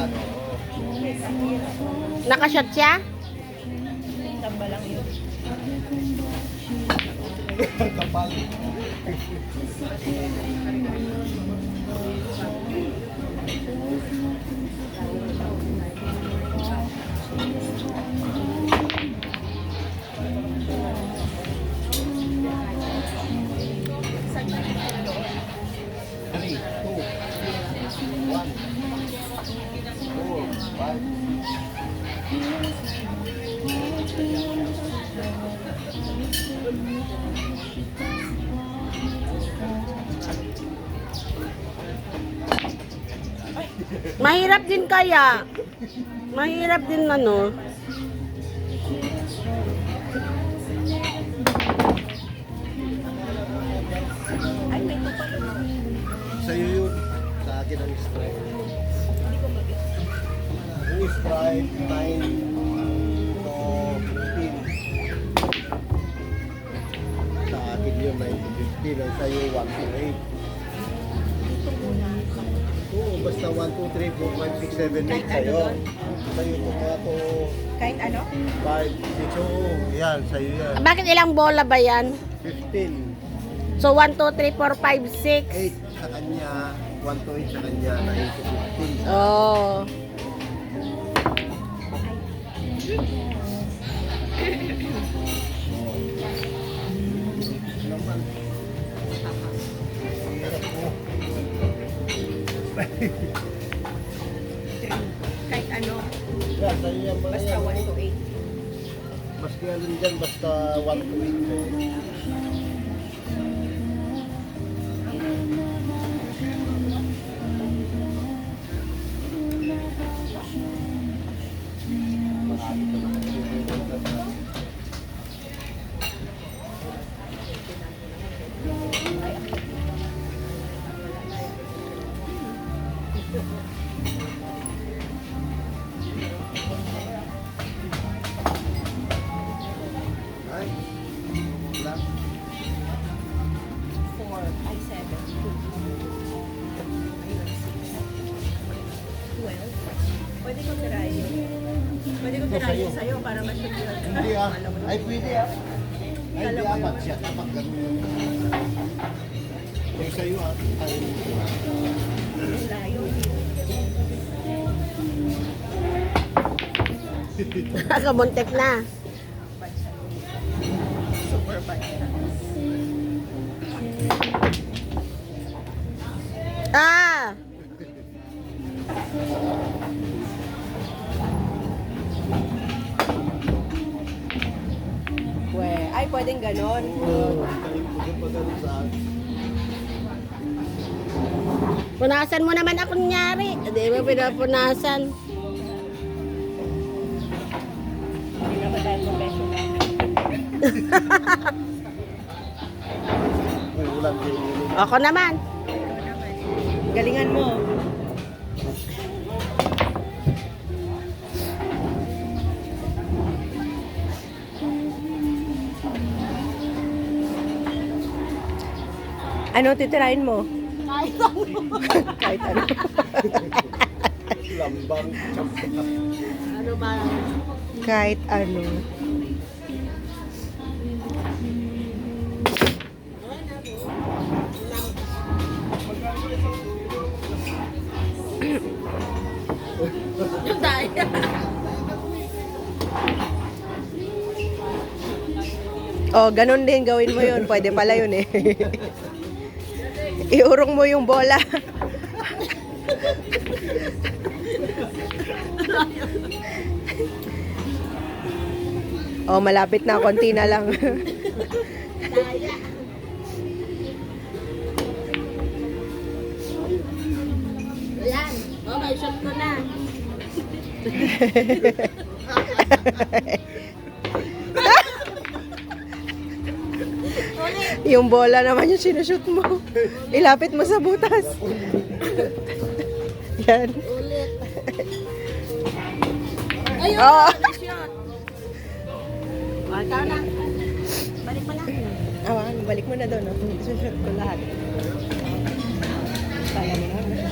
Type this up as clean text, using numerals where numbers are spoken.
yan. Nakashot siya? Tamba lang yun. Kapal. Three, two, one, four, five. Mahirap din kaya. Mahirap din ano. Ay, may ito pala. Sa'yo yun. Sa akin ang strike. Hindi ko mag- Yung strike, 9 to 15. Sa akin yun, 9 to 15. Ang sa'yo, 1 to 8. Dito muna. Oo, basta 1, 2, 3, 4, 5, 6, 7, 8 sa'yo. Sa'yo ko kaya to Kahit ano? 5, 6, oo. Yan, sa'yo yan. Bakit ilang bola ba yan? 15. So 1, 2, 3, 4, 5, 6. 8 sa kanya, 1 to 8 sa kanya, 9 to 15. Oh. Naman. Hirap mo. Kahit ano. Yan, sa'yo yan mga Basta yan. 1 to 8. Basta yan dyan, basta 1 to 8 sa'yo. Ay, wala. 4, ay 7, 2. Ayun, 6. 12. Pwede ko tirahin. Pwede ko Ito tirahin sa'yo. sa'yo para ma-shoot yun. Hindi ah. Alam mo Ay, naman. pwede ah. Ay, hindi Alam mo apat naman. siya kapag ganun. Yung sa'yo ah. Ay, Ang layo. Kabuntek na. Bad siya. Super bad siya. Ah! We, ay pwedeng ganon. Punasan mo naman ako nyari. Hindi mo pinapunasan. Hindi na ba tayo professional? Ako naman. Ikaw naman. Galingan mo. Ano titirahin mo? Kahit ano. Kahit ano. Lambang. Ano ba? Kahit ano. Yung daya. Oh, ganun din gawin mo yun. Pwede pala yun eh. Iurong mo yung bola. Oh, malapit na. Konti na lang. Daya. Ayan. Oh, may shot ko na. Yung bola naman yung sinushoot mo. Ilapit mo sa butas. Yan. Ulit. Ayun, Oh. shot. Oh, ikaw na. Balik mo na. Awan, balik mo na doon. No? Isushoot ko lahat. Kaya mo na.